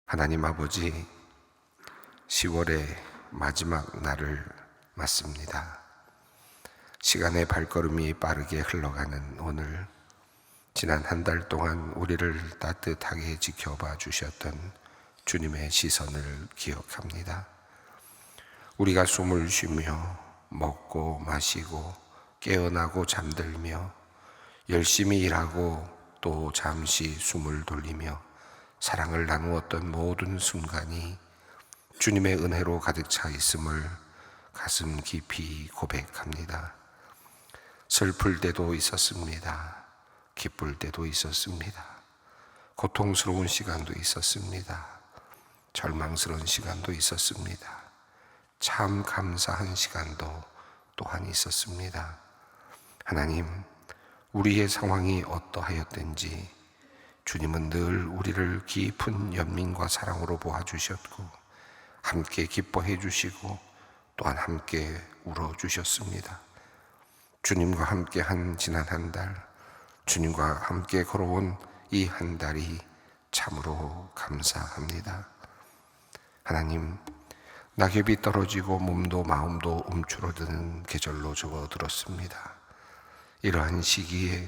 하나님 아버지, 10월의 마지막 날을 맞습니다. 시간의 발걸음이 빠르게 흘러가는 오늘, 지난 한 달 동안 우리를 따뜻하게 지켜봐 주셨던 주님의 시선을 기억합니다. 우리가 숨을 쉬며 먹고 마시고 깨어나고 잠들며 열심히 일하고 또 잠시 숨을 돌리며 사랑을 나누었던 모든 순간이 주님의 은혜로 가득 차 있음을 가슴 깊이 고백합니다. 슬플 때도 있었습니다. 기쁠 때도 있었습니다. 고통스러운 시간도 있었습니다. 절망스러운 시간도 있었습니다. 참 감사한 시간도 또한 있었습니다. 하나님, 우리의 상황이 어떠하였든지 주님은 늘 우리를 깊은 연민과 사랑으로 보아주셨고 함께 기뻐해 주시고 또한 함께 울어주셨습니다. 주님과 함께 한 지난 한 달, 주님과 함께 걸어온 이 한 달이 참으로 감사합니다. 하나님, 낙엽이 떨어지고 몸도 마음도 움츠러드는 계절로 접어들었습니다. 이러한 시기에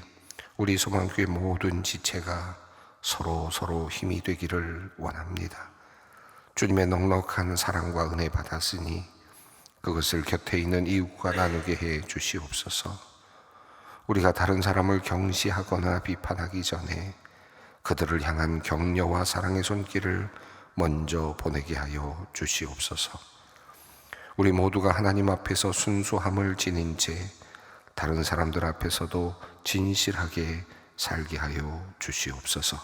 우리 소망교회 모든 지체가 서로 힘이 되기를 원합니다. 주님의 넉넉한 사랑과 은혜 받았으니 그것을 곁에 있는 이웃과 나누게 해 주시옵소서. 우리가 다른 사람을 경시하거나 비판하기 전에 그들을 향한 격려와 사랑의 손길을 먼저 보내게 하여 주시옵소서. 우리 모두가 하나님 앞에서 순수함을 지닌 채 다른 사람들 앞에서도 진실하게 살게 하여 주시옵소서.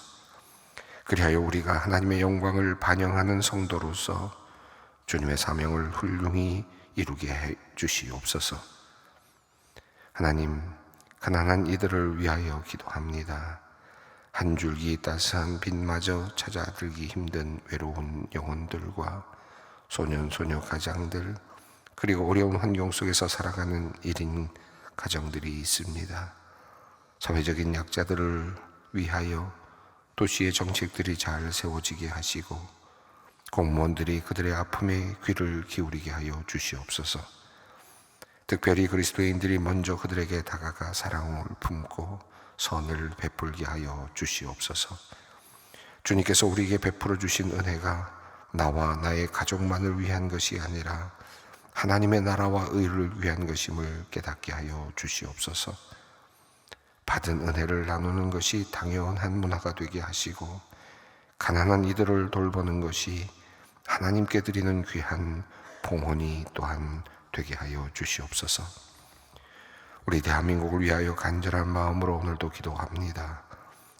그리하여 우리가 하나님의 영광을 반영하는 성도로서 주님의 사명을 훌륭히 이루게 해 주시옵소서. 하나님, 가난한 이들을 위하여 기도합니다. 한 줄기 따스한 빛마저 찾아들기 힘든 외로운 영혼들과 소년소녀 가장들, 그리고 어려운 환경 속에서 살아가는 1인 가정들이 있습니다. 사회적인 약자들을 위하여 도시의 정책들이 잘 세워지게 하시고 공무원들이 그들의 아픔에 귀를 기울이게 하여 주시옵소서. 특별히 그리스도인들이 먼저 그들에게 다가가 사랑을 품고 선을 베풀게 하여 주시옵소서. 주님께서 우리에게 베풀어 주신 은혜가 나와 나의 가족만을 위한 것이 아니라 하나님의 나라와 의를 위한 것임을 깨닫게 하여 주시옵소서. 받은 은혜를 나누는 것이 당연한 문화가 되게 하시고 가난한 이들을 돌보는 것이 하나님께 드리는 귀한 봉헌이 또한 되게 하여 주시옵소서. 우리 대한민국을 위하여 간절한 마음으로 오늘도 기도합니다.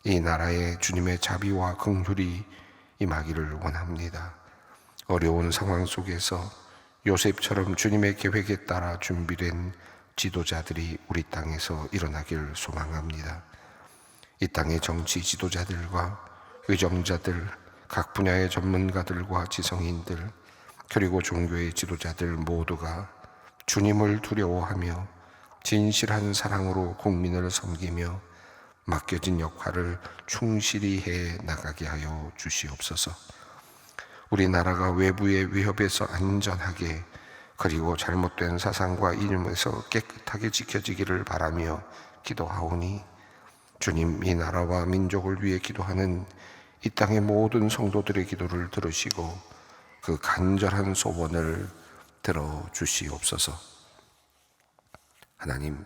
이 나라에 주님의 자비와 긍휼이 임하기를 원합니다. 어려운 상황 속에서 요셉처럼 주님의 계획에 따라 준비된 지도자들이 우리 땅에서 일어나길 소망합니다. 이 땅의 정치 지도자들과 의정자들, 각 분야의 전문가들과 지성인들, 그리고 종교의 지도자들 모두가 주님을 두려워하며 진실한 사랑으로 국민을 섬기며 맡겨진 역할을 충실히 해 나가게 하여 주시옵소서. 우리나라가 외부의 위협에서 안전하게 그리고 잘못된 사상과 이념에서 깨끗하게 지켜지기를 바라며 기도하오니 주님, 이 나라와 민족을 위해 기도하는 이 땅의 모든 성도들의 기도를 들으시고 그 간절한 소원을 들어주시옵소서. 하나님,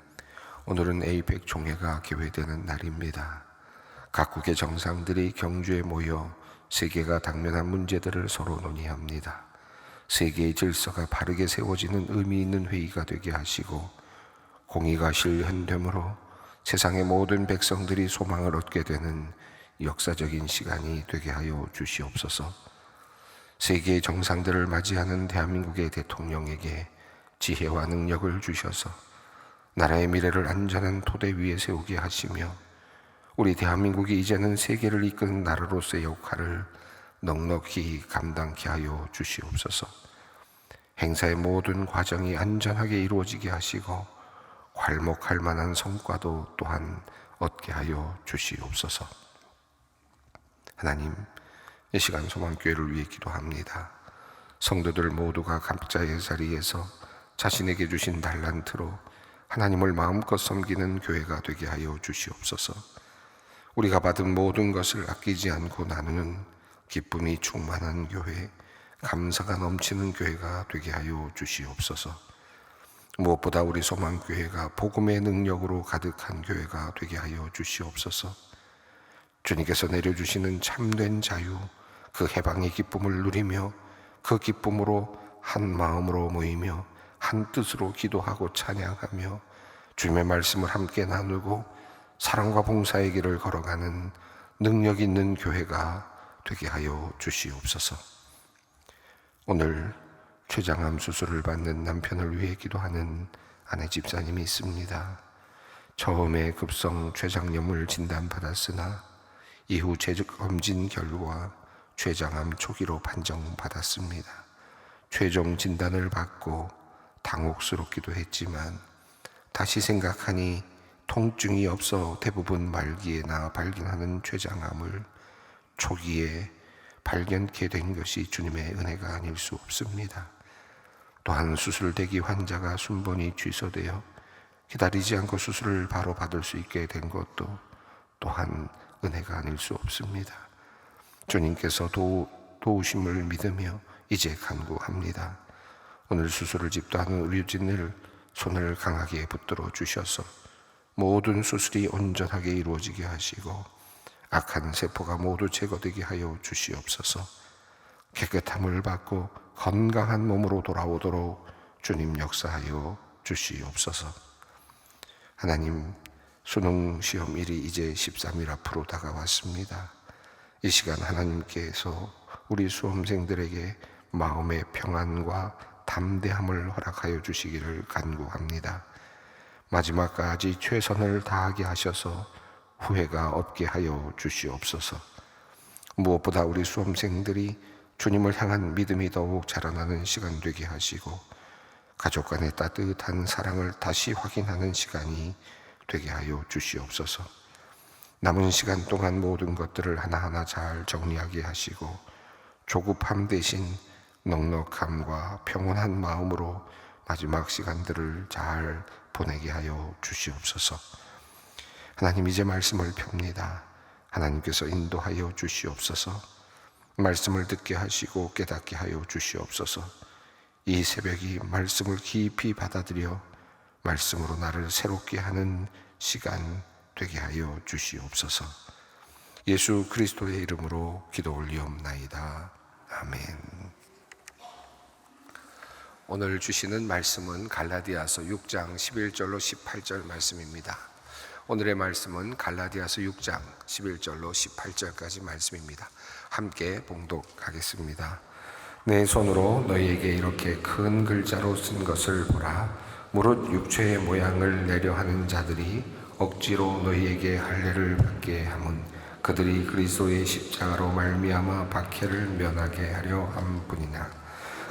오늘은 에이펙 총회가 개회되는 날입니다. 각국의 정상들이 경주에 모여 세계가 당면한 문제들을 서로 논의합니다. 세계의 질서가 바르게 세워지는 의미 있는 회의가 되게 하시고 공의가 실현됨으로 세상의 모든 백성들이 소망을 얻게 되는 역사적인 시간이 되게 하여 주시옵소서. 세계의 정상들을 맞이하는 대한민국의 대통령에게 지혜와 능력을 주셔서 나라의 미래를 안전한 토대 위에 세우게 하시며 우리 대한민국이 이제는 세계를 이끄는 나라로서의 역할을 넉넉히 감당케 하여 주시옵소서. 행사의 모든 과정이 안전하게 이루어지게 하시고 괄목할 만한 성과도 또한 얻게 하여 주시옵소서. 하나님, 이 시간 소망교회를 위해 기도합니다. 성도들 모두가 각자의 자리에서 자신에게 주신 달란트로 하나님을 마음껏 섬기는 교회가 되게 하여 주시옵소서. 우리가 받은 모든 것을 아끼지 않고 나누는 기쁨이 충만한 교회, 감사가 넘치는 교회가 되게 하여 주시옵소서. 무엇보다 우리 소망교회가 복음의 능력으로 가득한 교회가 되게 하여 주시옵소서. 주님께서 내려주시는 참된 자유, 그 해방의 기쁨을 누리며 그 기쁨으로 한 마음으로 모이며 한 뜻으로 기도하고 찬양하며 주님의 말씀을 함께 나누고 사랑과 봉사의 길을 걸어가는 능력 있는 교회가 되게 하여 주시옵소서. 오늘 췌장암 수술을 받는 남편을 위해 기도하는 아내 집사님이 있습니다. 처음에 급성 췌장염을 진단받았으나 이후 재검진 결과 췌장암 초기로 판정받았습니다. 최종 진단을 받고 당혹스럽기도 했지만 다시 생각하니 통증이 없어 대부분 말기에나 발견하는 췌장암을 초기에 발견케 된 것이 주님의 은혜가 아닐 수 없습니다. 또한 수술 대기 환자가 순번이 취소되어 기다리지 않고 수술을 바로 받을 수 있게 된 것도 또한 은혜가 아닐 수 없습니다. 주님께서 도우심을 믿으며 이제 간구합니다. 오늘 수술을 집도하는 의료진을 손을 강하게 붙들어 주셔서 모든 수술이 온전하게 이루어지게 하시고 악한 세포가 모두 제거되게 하여 주시옵소서. 깨끗함을 받고 건강한 몸으로 돌아오도록 주님 역사하여 주시옵소서. 하나님, 수능 시험일이 이제 13일 앞으로 다가왔습니다. 이 시간 하나님께서 우리 수험생들에게 마음의 평안과 담대함을 허락하여 주시기를 간구합니다. 마지막까지 최선을 다하게 하셔서 후회가 없게 하여 주시옵소서. 무엇보다 우리 수험생들이 주님을 향한 믿음이 더욱 자라나는 시간 되게 하시고 가족 간의 따뜻한 사랑을 다시 확인하는 시간이 되게 하여 주시옵소서. 남은 시간 동안 모든 것들을 하나하나 잘 정리하게 하시고 조급함 대신 넉넉함과 평온한 마음으로 마지막 시간들을 잘 보내게 하여 주시옵소서. 하나님, 이제 말씀을 펴니다. 하나님께서 인도하여 주시옵소서. 말씀을 듣게 하시고 깨닫게 하여 주시옵소서. 이 새벽이 말씀을 깊이 받아들여 말씀으로 나를 새롭게 하는 시간 되게 하여 주시옵소서. 예수 그리스도의 이름으로 기도 올리옵나이다. 아멘. 오늘 주시는 말씀은 갈라디아서 6장 11절로 18절 말씀입니다. 오늘의 말씀은 갈라디아서 6장 11절로 18절까지 말씀입니다. 함께 봉독하겠습니다. 내 손으로 너희에게 이렇게 큰 글자로 쓴 것을 보라. 무릇 육체의 모양을 내려 하는 자들이 억지로 너희에게 할례를 받게 함은 그들이 그리스도의 십자가로 말미암아 박해를 면하게 하려 함뿐이나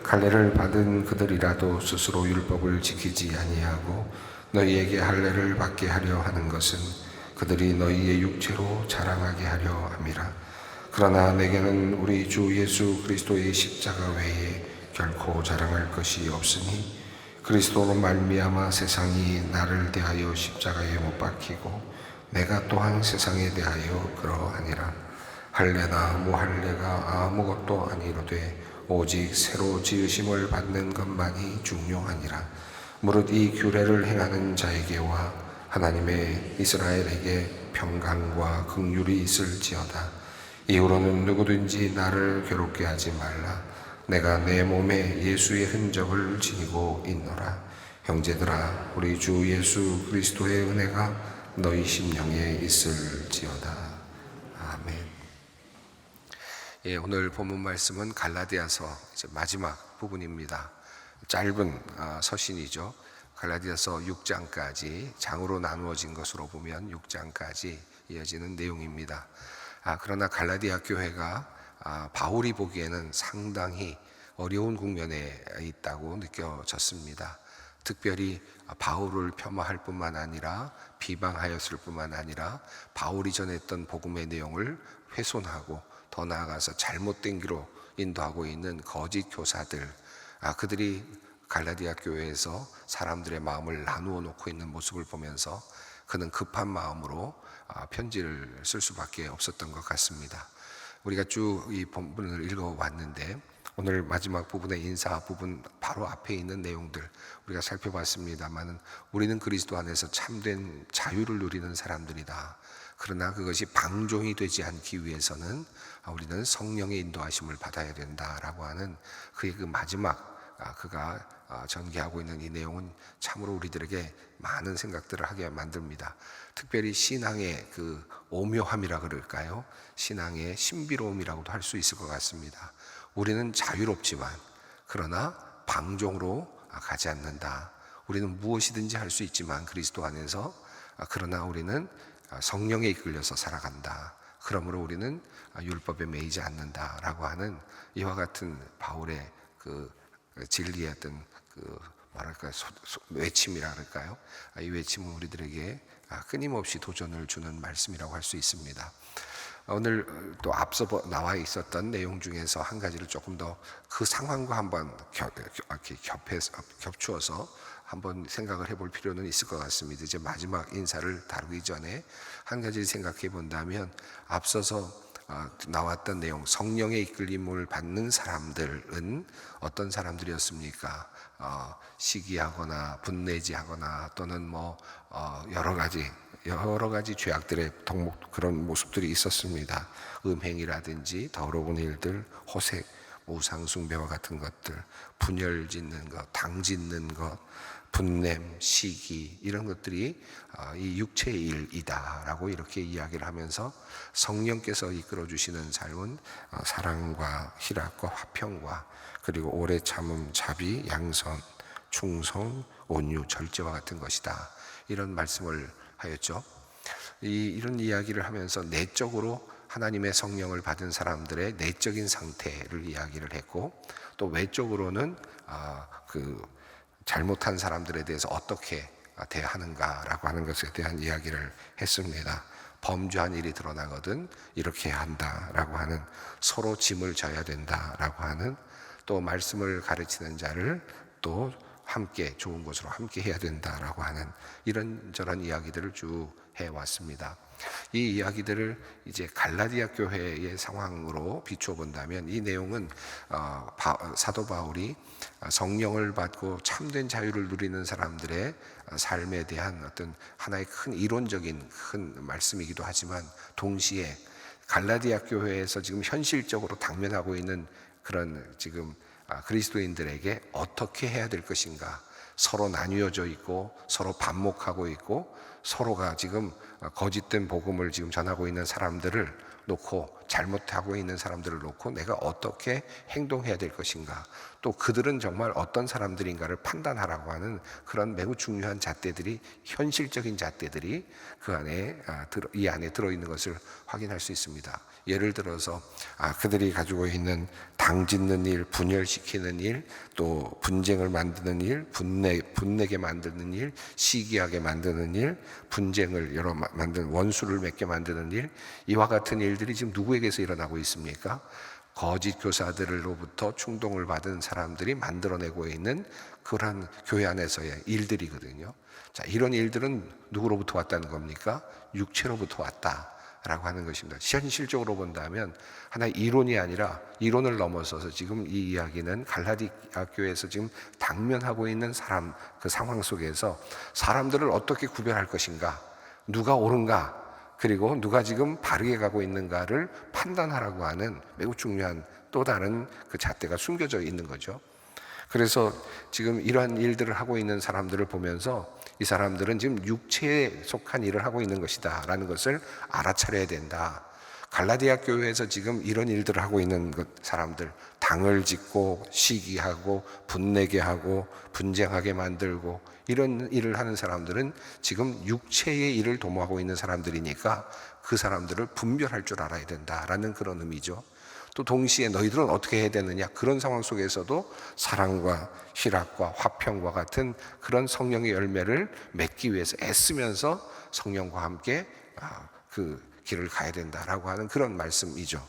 할례를 받은 그들이라도 스스로 율법을 지키지 아니하고 너희에게 할례를 받게 하려 하는 것은 그들이 너희의 육체로 자랑하게 하려 함이라. 그러나 내게는 우리 주 예수 그리스도의 십자가 외에 결코 자랑할 것이 없으니 그리스도로 말미암아 세상이 나를 대하여 십자가에 못 박히고 내가 또한 세상에 대하여 그러하니라. 할례나 무할례가 아무것도 아니로되 오직 새로 지으심을 받는 것만이 중요하니라. 무릇 이 규례를 행하는 자에게와 하나님의 이스라엘에게 평강과 긍휼이 있을지어다. 이후로는 누구든지 나를 괴롭게 하지 말라. 내가 내 몸에 예수의 흔적을 지니고 있노라. 형제들아, 우리 주 예수 그리스도의 은혜가 너희 심령에 있을지어다. 아멘. 예, 오늘 본문 말씀은 갈라디아서 이제 마지막 부분입니다. 짧은 서신이죠. 갈라디아서 6장까지 장으로 나누어진 것으로 보면 6장까지 이어지는 내용입니다. 그러나 갈라디아 교회가 바울이 보기에는 상당히 어려운 국면에 있다고 느껴졌습니다. 특별히 바울을 폄하할 뿐만 아니라 비방하였을 뿐만 아니라 바울이 전했던 복음의 내용을 훼손하고 더 나아가서 잘못된 길로 인도하고 있는 거짓 교사들, 그들이 갈라디아 교회에서 사람들의 마음을 나누어 놓고 있는 모습을 보면서 그는 급한 마음으로 편지를 쓸 수밖에 없었던 것 같습니다. 우리가 쭉 이 본문을 읽어왔는데 오늘 마지막 부분의 인사 부분 바로 앞에 있는 내용들 우리가 살펴봤습니다만, 우리는 그리스도 안에서 참된 자유를 누리는 사람들이다. 그러나 그것이 방종이 되지 않기 위해서는 우리는 성령의 인도하심을 받아야 된다라고 하는 그의 그 마지막 그가 전개하고 있는 이 내용은 참으로 우리들에게 많은 생각들을 하게 만듭니다. 특별히 신앙의 그 오묘함이라 그럴까요? 신앙의 신비로움이라고도 할 수 있을 것 같습니다. 우리는 자유롭지만 그러나 방종으로 가지 않는다. 우리는 무엇이든지 할 수 있지만 그리스도 안에서, 그러나 우리는 성령에 이끌려서 살아간다. 그러므로 우리는 율법에 매이지 않는다라고 하는 이와 같은 바울의 그 진리의 어떤 그 뭐랄까 외침이라 그럴까요? 이 외침은 우리들에게 끊임없이 도전을 주는 말씀이라고 할 수 있습니다. 오늘 또 앞서 나와 있었던 내용 중에서 한 가지를 조금 더 그 상황과 한번 겹추어서 한번 생각을 해볼 필요는 있을 것 같습니다. 이제 마지막 인사를 다루기 전에 한 가지를 생각해 본다면, 앞서서 나왔던 내용, 성령의 이끌림을 받는 사람들은 어떤 사람들이었습니까? 시기하거나 분내지하거나 또는 여러 가지 죄악들의 그런 모습들이 있었습니다. 음행이라든지 더러운 일들, 호색, 우상숭배와 같은 것들, 분열 짓는 것, 당 짓는 것, 분냄, 시기, 이런 것들이 이 육체의 일이다라고 이렇게 이야기를 하면서 성령께서 이끌어 주시는 삶은 사랑과 희락과 화평과 그리고 오래 참음, 자비, 양선, 충성, 온유, 절제와 같은 것이다. 이런 말씀을 하였죠. 이런 이야기를 하면서 내적으로 하나님의 성령을 받은 사람들의 내적인 상태를 이야기를 했고, 또 외적으로는 그 잘못한 사람들에 대해서 어떻게 대하는가라고 하는 것에 대한 이야기를 했습니다. 범죄한 일이 드러나거든 이렇게 해야 한다라고 하는, 서로 짐을 져야 된다라고 하는, 또 말씀을 가르치는 자를 또 함께 좋은 것으로 함께 해야 된다라고 하는 이런저런 이야기들을 쭉 해왔습니다. 이 이야기들을 이제 갈라디아 교회의 상황으로 비추어 본다면, 이 내용은 사도 바울이 성령을 받고 참된 자유를 누리는 사람들의 삶에 대한 어떤 하나의 큰 이론적인 큰 말씀이기도 하지만, 동시에 갈라디아 교회에서 지금 현실적으로 당면하고 있는 그런 지금 그리스도인들에게 어떻게 해야 될 것인가, 서로 나뉘어져 있고 서로 반목하고 있고 서로가 지금 거짓된 복음을 지금 전하고 있는 사람들을 놓고, 잘못하고 있는 사람들을 놓고 내가 어떻게 행동해야 될 것인가, 또 그들은 정말 어떤 사람들인가를 판단하라고 하는 그런 매우 중요한 잣대들이, 현실적인 잣대들이 이 안에 들어있는 것을 확인할 수 있습니다. 예를 들어서 그들이 가지고 있는 당 짓는 일, 분열시키는 일, 또 분쟁을 만드는 일, 분내게 만드는 일, 시기하게 만드는 일, 분쟁을 만드는, 원수를 맺게 만드는 일, 이와 같은 일들이 지금 누구에게서 일어나고 있습니까? 거짓 교사들로부터 충동을 받은 사람들이 만들어내고 있는 그러한 교회 안에서의 일들이거든요. 자, 이런 일들은 누구로부터 왔다는 겁니까? 육체로부터 왔다라고 하는 것입니다. 현실적으로 본다면 하나의 이론이 아니라, 이론을 넘어서서 지금 이 이야기는 갈라디아 교회에서 지금 당면하고 있는 그 상황 속에서 사람들을 어떻게 구별할 것인가, 누가 옳은가, 그리고 누가 지금 바르게 가고 있는가를 판단하라고 하는 매우 중요한 또 다른 그 잣대가 숨겨져 있는 거죠. 그래서 지금 이러한 일들을 하고 있는 사람들을 보면서 이 사람들은 지금 육체에 속한 일을 하고 있는 것이다 라는 것을 알아차려야 된다. 갈라디아 교회에서 지금 이런 일들을 하고 있는 사람들, 당을 짓고 시기하고 분내게 하고 분쟁하게 만들고 이런 일을 하는 사람들은 지금 육체의 일을 도모하고 있는 사람들이니까 그 사람들을 분별할 줄 알아야 된다라는 그런 의미죠. 또 동시에 너희들은 어떻게 해야 되느냐, 그런 상황 속에서도 사랑과 희락과 화평과 같은 그런 성령의 열매를 맺기 위해서 애쓰면서 성령과 함께 그 길을 가야 된다라고 하는 그런 말씀이죠.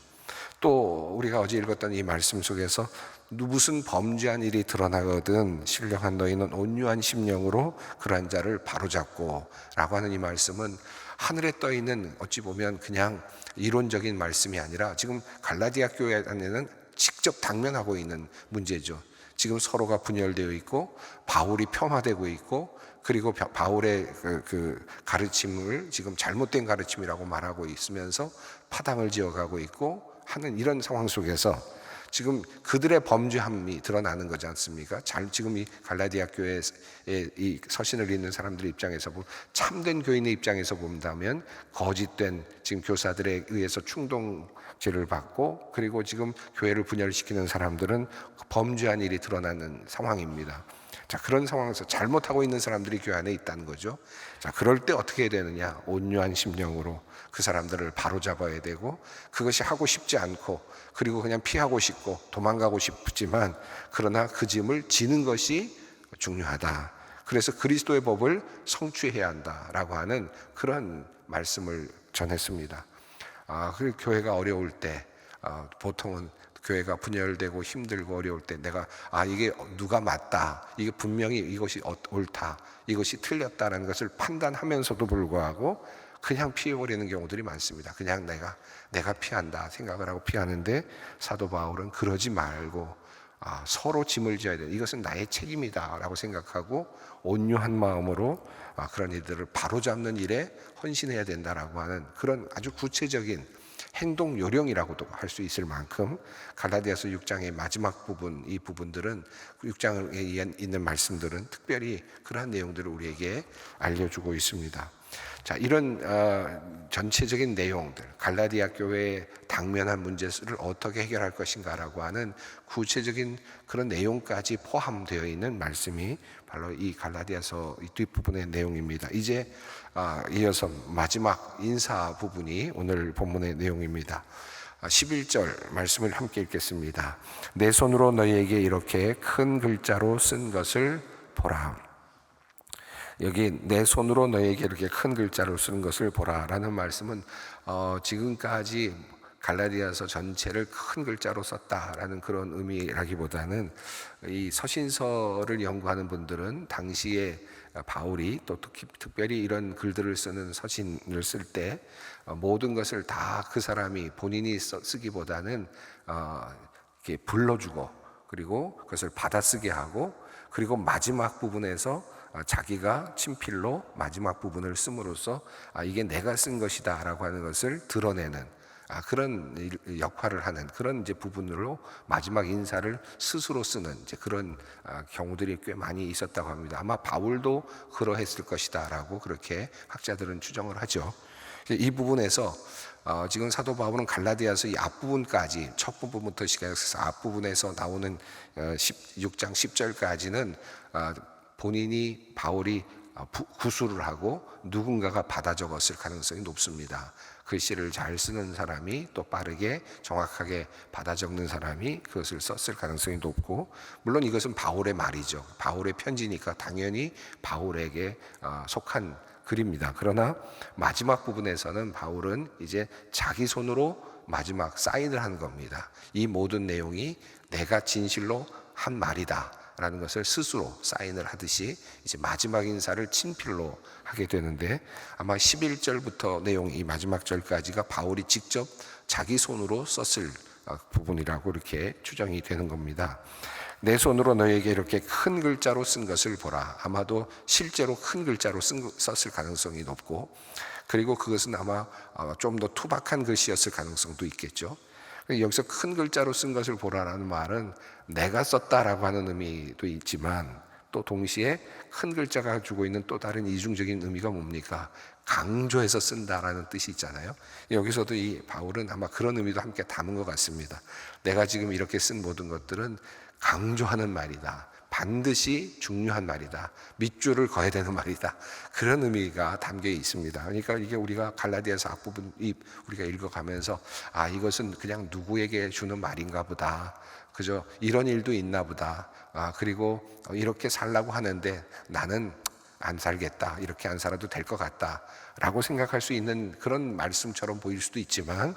또 우리가 어제 읽었던 이 말씀 속에서 무슨 범죄한 일이 드러나거든 신령한 너희는 온유한 심령으로 그러한 자를 바로잡고 라고 하는 이 말씀은 하늘에 떠 있는 어찌 보면 그냥 이론적인 말씀이 아니라 지금 갈라디아 교회 안에는 직접 당면하고 있는 문제죠. 지금 서로가 분열되어 있고 바울이 폄하되고 있고 그리고 바울의 그 가르침을 지금 잘못된 가르침이라고 말하고 있으면서 파당을 지어가고 있고 하는 이런 상황 속에서 지금 그들의 범죄함이 드러나는 거지 않습니까? 지금 이 갈라디아 교회의 이 서신을 읽는 사람들의 입장에서 보면, 참된 교인의 입장에서 본다면 거짓된 지금 교사들에 의해서 충동죄를 받고 그리고 지금 교회를 분열시키는 사람들은 범죄한 일이 드러나는 상황입니다. 자, 그런 상황에서 잘못하고 있는 사람들이 교회 안에 있다는 거죠. 자, 그럴 때 어떻게 해야 되느냐? 온유한 심령으로 그 사람들을 바로잡아야 되고, 그것이 하고 싶지 않고 그리고 그냥 피하고 싶고 도망가고 싶지만 그러나 그 짐을 지는 것이 중요하다. 그래서 그리스도의 법을 성취해야 한다라고 하는 그런 말씀을 전했습니다. 그 교회가 어려울 때 보통은 교회가 분열되고 힘들고 어려울 때 내가 이게 누가 맞다, 이게 분명히 이것이 옳다, 이것이 틀렸다라는 것을 판단하면서도 불구하고 그냥 피해버리는 경우들이 많습니다. 그냥 내가 피한다 생각을 하고 피하는데, 사도 바울은 그러지 말고 서로 짐을 져야 돼. 이것은 나의 책임이다 라고 생각하고 온유한 마음으로 그런 이들을 바로잡는 일에 헌신해야 된다라고 하는 그런 아주 구체적인 행동 요령이라고도 할 수 있을 만큼 갈라디아서 6장의 마지막 부분, 이 부분들은 6장에 있는 말씀들은 특별히 그러한 내용들을 우리에게 알려주고 있습니다. 자, 이런 전체적인 내용들, 갈라디아 교회의 당면한 문제를 어떻게 해결할 것인가라고 하는 구체적인 그런 내용까지 포함되어 있는 말씀이 바로 이 갈라디아서 이 뒷부분의 내용입니다. 이제 이어서 마지막 인사 부분이 오늘 본문의 내용입니다. 11절 말씀을 함께 읽겠습니다. 내 손으로 너희에게 이렇게 큰 글자로 쓴 것을 보라. 여기 내 손으로 너희에게 이렇게 큰 글자로 쓰는 것을 보라라는 말씀은 지금까지 갈라디아서 전체를 큰 글자로 썼다라는 그런 의미라기보다는 이 서신서를 연구하는 분들은 당시에 바울이 또 특별히 이런 글들을 쓰는 서신을 쓸 때 모든 것을 다 그 사람이 본인이 쓰기보다는 이렇게 불러주고 그리고 그것을 받아쓰게 하고 그리고 마지막 부분에서 자기가 친필로 마지막 부분을 씀으로써 이게 내가 쓴 것이다 라고 하는 것을 드러내는 그런 역할을 하는 그런 이제 부분으로 마지막 인사를 스스로 쓰는 이제 그런 경우들이 꽤 많이 있었다고 합니다. 아마 바울도 그러했을 것이다라고 그렇게 학자들은 추정을 하죠. 이 부분에서 지금 사도 바울은 갈라디아서 이 앞부분까지 첫 부분부터 시작해서 앞부분에서 나오는 6장 10절까지는 본인이 바울이 구술을 하고 누군가가 받아 적었을 가능성이 높습니다. 글씨를 잘 쓰는 사람이 또 빠르게 정확하게 받아 적는 사람이 그것을 썼을 가능성이 높고, 물론 이것은 바울의 말이죠. 바울의 편지니까 당연히 바울에게 속한 글입니다. 그러나 마지막 부분에서는 바울은 이제 자기 손으로 마지막 사인을 한 겁니다. 이 모든 내용이 내가 진실로 한 말이다 라는 것을 스스로 사인을 하듯이 이제 마지막 인사를 친필로 하게 되는데, 아마 11절부터 내용 이 마지막 절까지가 바울이 직접 자기 손으로 썼을 부분이라고 이렇게 추정이 되는 겁니다. 내 손으로 너에게 이렇게 큰 글자로 쓴 것을 보라. 아마도 실제로 큰 글자로 썼을 가능성이 높고, 그리고 그것은 아마 좀 더 투박한 글씨였을 가능성도 있겠죠. 여기서 큰 글자로 쓴 것을 보라라는 말은 내가 썼다라고 하는 의미도 있지만, 또 동시에 큰 글자가 주고 있는 또 다른 이중적인 의미가 뭡니까? 강조해서 쓴다라는 뜻이 있잖아요. 여기서도 이 바울은 아마 그런 의미도 함께 담은 것 같습니다. 내가 지금 이렇게 쓴 모든 것들은 강조하는 말이다, 반드시 중요한 말이다, 밑줄을 그어야 되는 말이다, 그런 의미가 담겨 있습니다. 그러니까 이게 우리가 갈라디아서 앞부분 우리가 읽어가면서 이것은 그냥 누구에게 주는 말인가 보다, 그저 이런 일도 있나 보다, 그리고 이렇게 살라고 하는데 나는 안 살겠다, 이렇게 안 살아도 될 것 같다 라고 생각할 수 있는 그런 말씀처럼 보일 수도 있지만,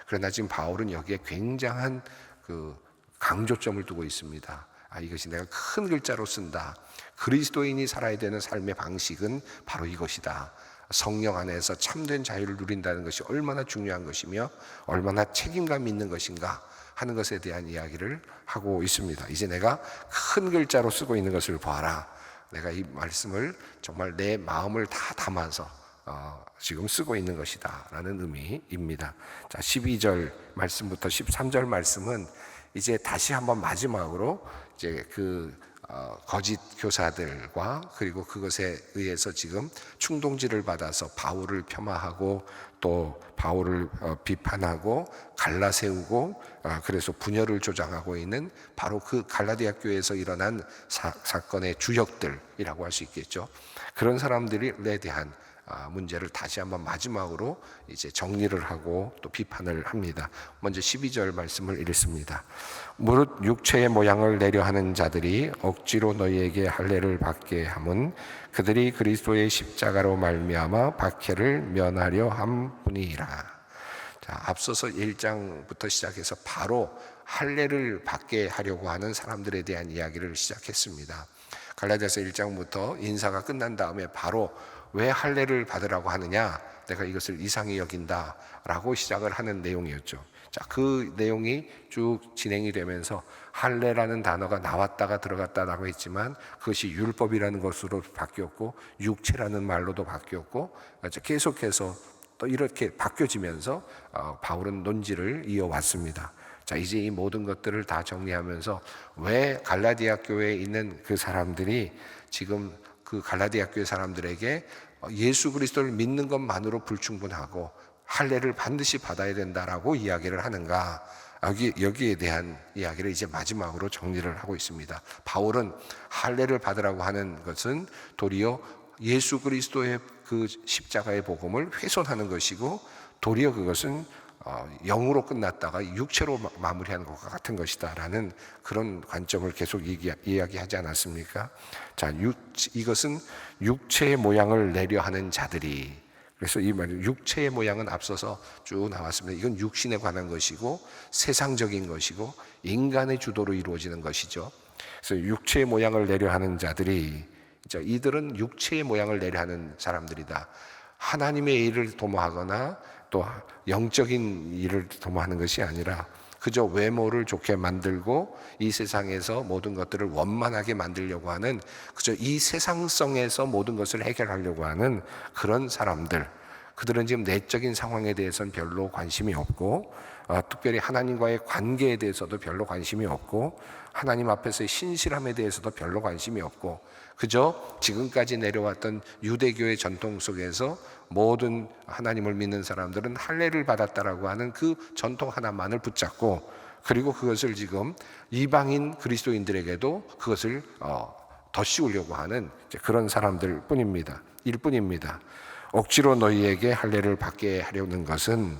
그러나 지금 바울은 여기에 굉장한 그 강조점을 두고 있습니다. 이것이 내가 큰 글자로 쓴다. 그리스도인이 살아야 되는 삶의 방식은 바로 이것이다. 성령 안에서 참된 자유를 누린다는 것이 얼마나 중요한 것이며 얼마나 책임감 있는 것인가 하는 것에 대한 이야기를 하고 있습니다. 이제 내가 큰 글자로 쓰고 있는 것을 봐라. 내가 이 말씀을 정말 내 마음을 다 담아서 지금 쓰고 있는 것이다 라는 의미입니다. 자, 12절 말씀부터 13절 말씀은 이제 다시 한번 마지막으로 이제 거짓 교사들과 그리고 그것에 의해서 지금 충동질을 받아서 바울을 폄하하고 또 바울을 비판하고 갈라세우고 그래서 분열을 조장하고 있는 바로 그 갈라디아 교회에서 일어난 사건의 주역들이라고 할 수 있겠죠. 그런 사람들에 대한 문제를 다시 한번 마지막으로 이제 정리를 하고 또 비판을 합니다. 먼저 12절 말씀을 읽습니다. 무릇 육체의 모양을 내려 하는 자들이 억지로 너희에게 할례를 받게 함은 그들이 그리스도의 십자가로 말미암아 박해를 면하려 함뿐이라. 자, 앞서서 1장부터 시작해서 바로 할례를 받게 하려고 하는 사람들에 대한 이야기를 시작했습니다. 갈라디아서 1장부터 인사가 끝난 다음에 바로 왜 할례를 받으라고 하느냐, 내가 이것을 이상히 여긴다라고 시작을 하는 내용이었죠. 자, 그 내용이 쭉 진행이 되면서 할례라는 단어가 나왔다가 들어갔다라고 했지만 그것이 율법이라는 것으로 바뀌었고 육체라는 말로도 바뀌었고 계속해서 또 이렇게 바뀌어지면서 바울은 논지를 이어왔습니다. 자, 이제 이 모든 것들을 다 정리하면서 왜 갈라디아 교회에 있는 그 사람들이 지금 그 갈라디아 교회 사람들에게 예수 그리스도를 믿는 것만으로 불충분하고 할례를 반드시 받아야 된다라고 이야기를 하는가, 여기에 대한 이야기를 이제 마지막으로 정리를 하고 있습니다. 바울은 할례를 받으라고 하는 것은 도리어 예수 그리스도의 그 십자가의 복음을 훼손하는 것이고 도리어 그것은 영으로 끝났다가 육체로 마무리하는 것과 같은 것이다라는 그런 관점을 계속 이야기하지 않았습니까? 자, 이것은 육체의 모양을 내려 하는 자들이, 그래서 이 말 육체의 모양은 앞서서 쭉 나왔습니다. 이건 육신에 관한 것이고 세상적인 것이고 인간의 주도로 이루어지는 것이죠. 그래서 육체의 모양을 내려 하는 자들이, 이들은 육체의 모양을 내려 하는 사람들이다. 하나님의 일을 도모하거나 또 영적인 일을 도모하는 것이 아니라 그저 외모를 좋게 만들고 이 세상에서 모든 것들을 원만하게 만들려고 하는, 그저 이 세상성에서 모든 것을 해결하려고 하는 그런 사람들. 그들은 지금 내적인 상황에 대해서는 별로 관심이 없고 특별히 하나님과의 관계에 대해서도 별로 관심이 없고 하나님 앞에서의 신실함에 대해서도 별로 관심이 없고 그저 지금까지 내려왔던 유대교의 전통 속에서 모든 하나님을 믿는 사람들은 할례를 받았다라고 하는 그 전통 하나만을 붙잡고, 그리고 그것을 지금 이방인 그리스도인들에게도 그것을 더 씌우려고 하는 그런 사람들 일뿐입니다. 억지로 너희에게 할례를 받게 하려는 것은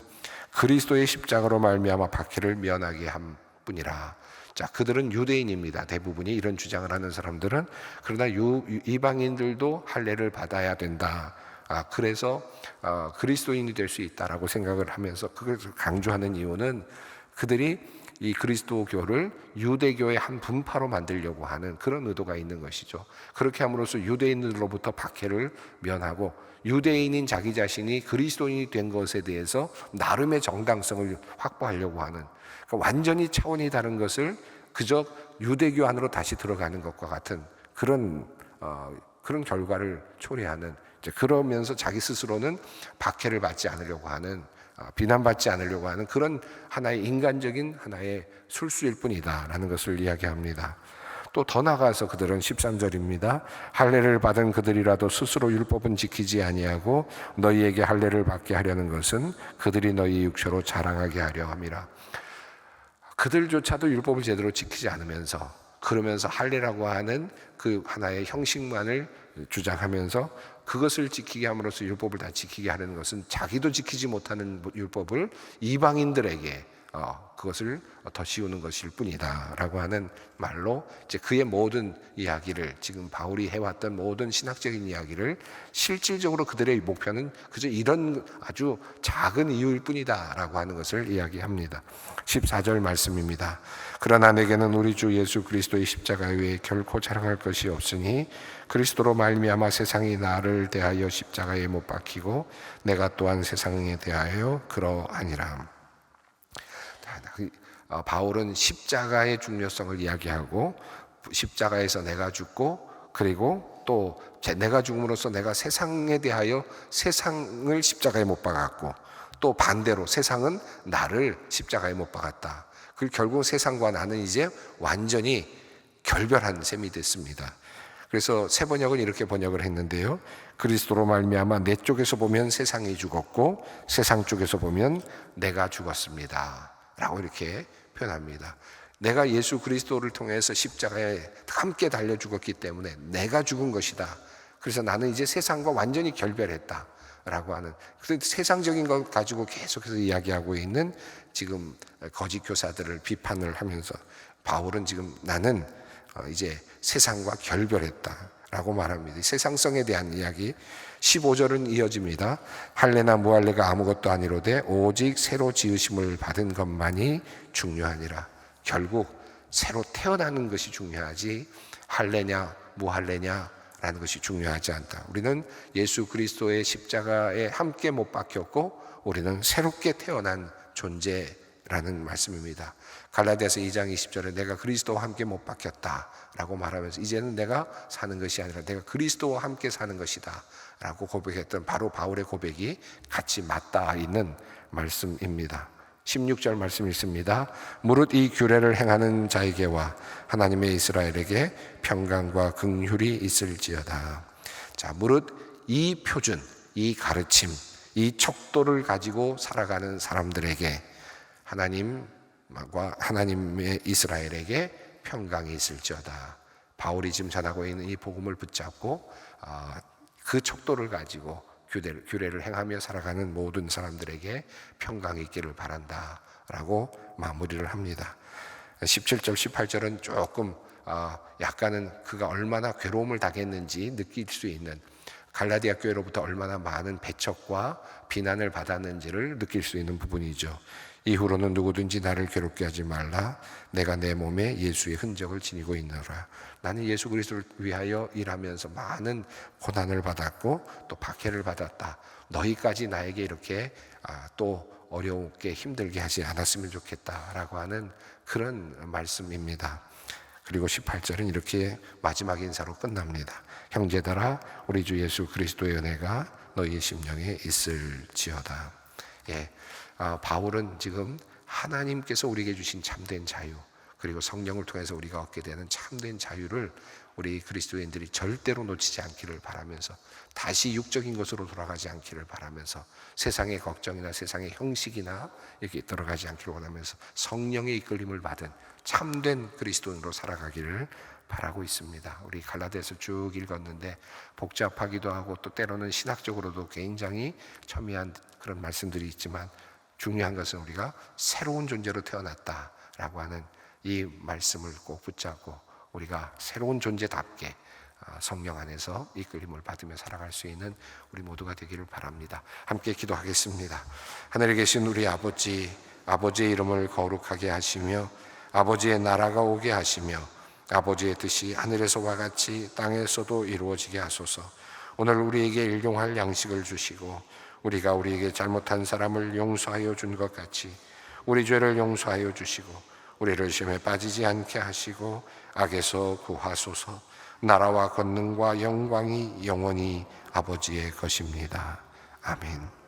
그리스도의 십자가로 말미암아 박해를 면하게 함뿐이라. 자, 그들은 유대인입니다. 대부분이 이런 주장을 하는 사람들은. 그러나 이방인들도 할례를 받아야 된다. 그래서 그리스도인이 될 수 있다라고 생각을 하면서 그걸 강조하는 이유는 그들이 이 그리스도교를 유대교의 한 분파로 만들려고 하는 그런 의도가 있는 것이죠. 그렇게 함으로써 유대인들로부터 박해를 면하고 유대인인 자기 자신이 그리스도인이 된 것에 대해서 나름의 정당성을 확보하려고 하는, 그러니까 완전히 차원이 다른 것을 그저 유대교 안으로 다시 들어가는 것과 같은 그런 결과를 초래하는, 그러면서 자기 스스로는 박해를 받지 않으려고 하는, 비난받지 않으려고 하는 그런 하나의 인간적인 하나의 술수일 뿐이다라는 것을 이야기합니다. 또 더 나아가서 그들은 13절입니다. 할례를 받은 그들이라도 스스로 율법은 지키지 아니하고 너희에게 할례를 받게 하려는 것은 그들이 너희 육체로 자랑하게 하려 함이라. 그들조차도 율법을 제대로 지키지 않으면서 그러면서 할례라고 하는 그 하나의 형식만을 주장하면서 그것을 지키게 함으로써 율법을 다 지키게 하려는 것은 자기도 지키지 못하는 율법을 이방인들에게 그것을 더 씌우는 것일 뿐이다라고 하는 말로 이제 그의 모든 이야기를, 지금 바울이 해왔던 모든 신학적인 이야기를 실질적으로 그들의 목표는 그저 이런 아주 작은 이유일 뿐이다라고 하는 것을 이야기합니다. 14절 말씀입니다. 그러나 내게는 우리 주 예수 그리스도의 십자가 외에 결코 자랑할 것이 없으니 그리스도로 말미암아 세상이 나를 대하여 십자가에 못 박히고 내가 또한 세상에 대하여 그러하니라. 바울은 십자가의 중요성을 이야기하고 십자가에서 내가 죽고 그리고 또 내가 죽음으로써 내가 세상에 대하여 세상을 십자가에 못 박았고 또 반대로 세상은 나를 십자가에 못 박았다. 그 결국 세상과 나는 이제 완전히 결별한 셈이 됐습니다. 그래서 새 번역은 이렇게 번역을 했는데요. 그리스도로 말미암아 내 쪽에서 보면 세상이 죽었고 세상 쪽에서 보면 내가 죽었습니다 라고 이렇게 표현합니다. 내가 예수 그리스도를 통해서 십자가에 함께 달려 죽었기 때문에 내가 죽은 것이다. 그래서 나는 이제 세상과 완전히 결별했다 라고 하는, 세상적인 것 가지고 계속해서 이야기하고 있는 지금 거짓 교사들을 비판을 하면서 바울은 지금 나는 이제 세상과 결별했다 라고 말합니다. 세상성에 대한 이야기. 15절은 이어집니다. 할례나 무할례가 아무것도 아니로되 오직 새로 지으심을 받은 것만이 중요하니라. 결국 새로 태어나는 것이 중요하지 할례냐 무할례냐 라는 것이 중요하지 않다. 우리는 예수 그리스도의 십자가에 함께 못 박혔고 우리는 새롭게 태어난 존재라는 말씀입니다. 갈라디아서 2장 20절에 내가 그리스도와 함께 못 박혔다 라고 말하면서 이제는 내가 사는 것이 아니라 내가 그리스도와 함께 사는 것이다 라고 고백했던 바로 바울의 고백이 같이 맞닿아 있는 말씀입니다. 16절 말씀 있습니다. 무릇 이 규례를 행하는 자에게와 하나님의 이스라엘에게 평강과 긍휼이 있을지어다. 자, 무릇 이 표준, 이 가르침, 이 척도를 가지고 살아가는 사람들에게 하나님과 하나님의 이스라엘에게 평강이 있을지어다. 바울이 지금 전하고 있는 이 복음을 붙잡고 그 척도를 가지고 규례를 행하며 살아가는 모든 사람들에게 평강이 있기를 바란다 라고 마무리를 합니다. 17절 18절은 조금 약간은 그가 얼마나 괴로움을 당했는지 느낄 수 있는, 갈라디아 교회로부터 얼마나 많은 배척과 비난을 받았는지를 느낄 수 있는 부분이죠. 이후로는 누구든지 나를 괴롭게 하지 말라. 내가 내 몸에 예수의 흔적을 지니고 있노라. 나는 예수 그리스도를 위하여 일하면서 많은 고난을 받았고 또 박해를 받았다. 너희까지 나에게 이렇게 또 어렵게 힘들게 하지 않았으면 좋겠다라고 하는 그런 말씀입니다. 그리고 18절은 이렇게 마지막 인사로 끝납니다. 형제들아 우리 주 예수 그리스도의 은혜가 너희의 심령에 있을지어다. 바울은 지금 하나님께서 우리에게 주신 참된 자유, 그리고 성령을 통해서 우리가 얻게 되는 참된 자유를 우리 그리스도인들이 절대로 놓치지 않기를 바라면서, 다시 육적인 것으로 돌아가지 않기를 바라면서, 세상의 걱정이나 세상의 형식이나 이렇게 들어가지 않기를 원하면서 성령의 이끌림을 받은 참된 그리스도인으로 살아가기를 바라고 있습니다. 우리 갈라디아서 쭉 읽었는데 복잡하기도 하고 또 때로는 신학적으로도 굉장히 첨예한 그런 말씀들이 있지만 중요한 것은 우리가 새로운 존재로 태어났다라고 하는 이 말씀을 꼭 붙잡고 우리가 새로운 존재답게 성령 안에서 이끌림을 받으며 살아갈 수 있는 우리 모두가 되기를 바랍니다. 함께 기도하겠습니다. 하늘에 계신 우리 아버지, 아버지의 이름을 거룩하게 하시며 아버지의 나라가 오게 하시며 아버지의 뜻이 하늘에서와 같이 땅에서도 이루어지게 하소서. 오늘 우리에게 일용할 양식을 주시고 우리가 우리에게 잘못한 사람을 용서하여 준 것 같이 우리 죄를 용서하여 주시고 우리를 시험에 빠지지 않게 하시고 악에서 구하소서. 나라와 권능과 영광이 영원히 아버지의 것입니다. 아멘.